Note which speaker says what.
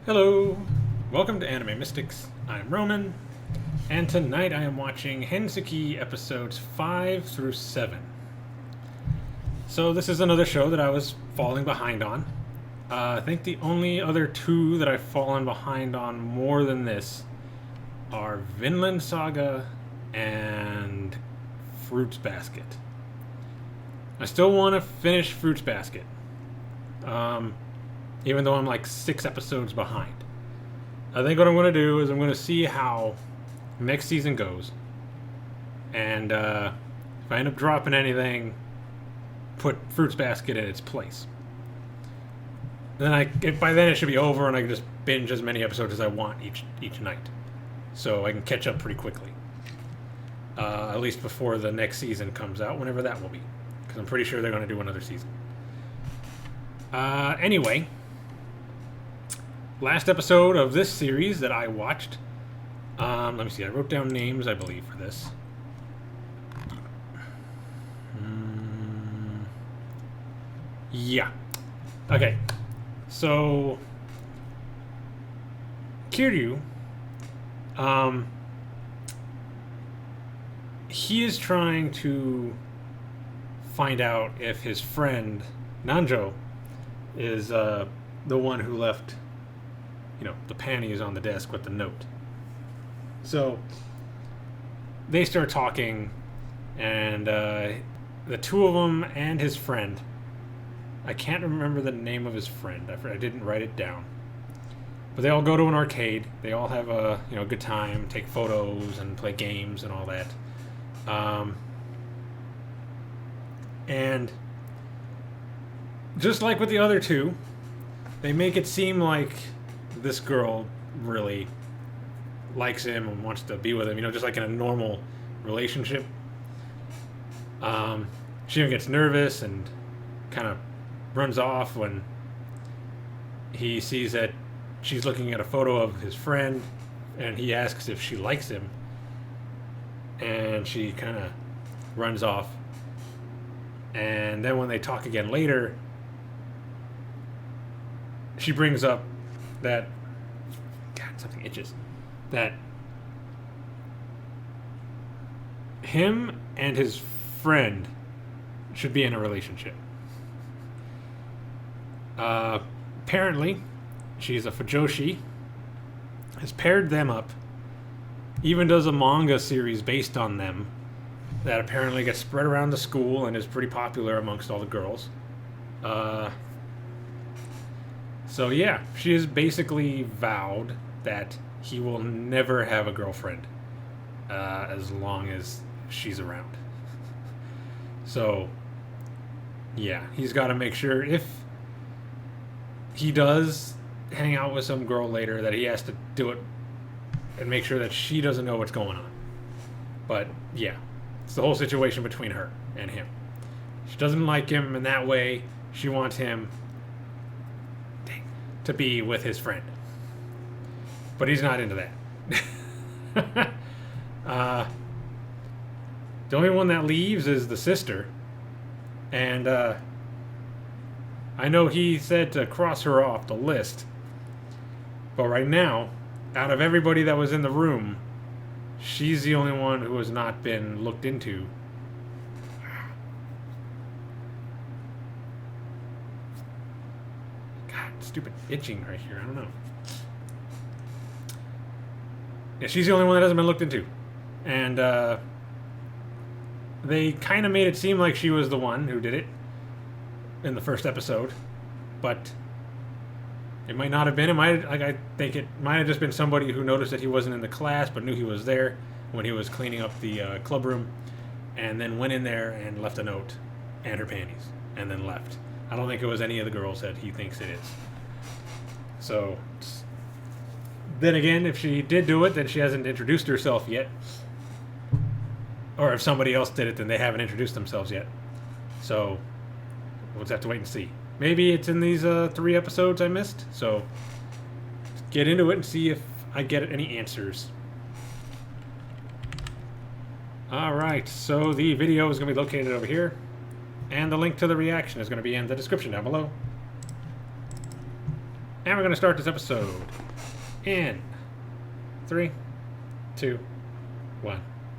Speaker 1: Hello! Welcome to Anime Mystics. I'm Roman, and tonight I am watching HenSuki episodes 5 through 7. So this is another show that I was falling behind on. I think the only other two that I've fallen behind on more than this are Vinland Saga and Fruits Basket. I still want to finish Fruits Basket. Even though I'm like 6 episodes behind. I think what I'm going to do is I'm going to see how next season goes. And if I end up dropping anything, put Fruits Basket in its place. By then it should be over and I can just binge as many episodes as I want each night. So I can catch up pretty quickly. At least before the next season comes out, whenever that will be. Because I'm pretty sure they're going to do another season. Anyway, last episode of this series that I watched. Let me see. I wrote down names, I believe, for this. Yeah. Okay. So, Kiryu, he is trying to find out if his friend Nanjo is the one who left, the panties on the desk with the note. So they start talking, and the two of them and his friend. I can't remember the name of his friend. I didn't write it down. But they all go to an arcade. They all have a good time, take photos, and play games and all that. And just like with the other two, they make it seem like this girl really likes him and wants to be with him, just like in a normal relationship. She even gets nervous and kind of runs off when he sees that she's looking at a photo of his friend, and he asks if she likes him, and she kind of runs off. And then when they talk again later, she brings up that something itches. That him and his friend should be in a relationship. Apparently, she's a Fujoshi, has paired them up, even does a manga series based on them that apparently gets spread around the school and is pretty popular amongst all the girls. So yeah, she has basically vowed that he will never have a girlfriend as long as she's around. So yeah, he's got to make sure if he does hang out with some girl later that he has to do it and make sure that she doesn't know what's going on. But yeah, it's the whole situation between her and him. She doesn't like him in that way. She wants him to be with his friend. But he's not into that. The only one that leaves is the sister. And I know he said to cross her off the list. But right now, out of everybody that was in the room, she's the only one who has not been looked into. God, stupid itching right here. I don't know. Yeah, she's the only one that hasn't been looked into. And they kind of made it seem like she was the one who did it in the first episode. But it might not have been. I think it might have just been somebody who noticed that he wasn't in the class but knew he was there when he was cleaning up the club room, and then went in there and left a note and her panties and then left. I don't think it was any of the girls that he thinks it is. So then again, if she did do it, then she hasn't introduced herself yet. Or if somebody else did it, then they haven't introduced themselves yet. So we'll just have to wait and see. Maybe it's in these 3 episodes I missed. So get into it and see if I get any answers. Alright, so the video is going to be located over here. And the link to the reaction is going to be in the description down below. And we're going to start this episode in 3, 2, 1.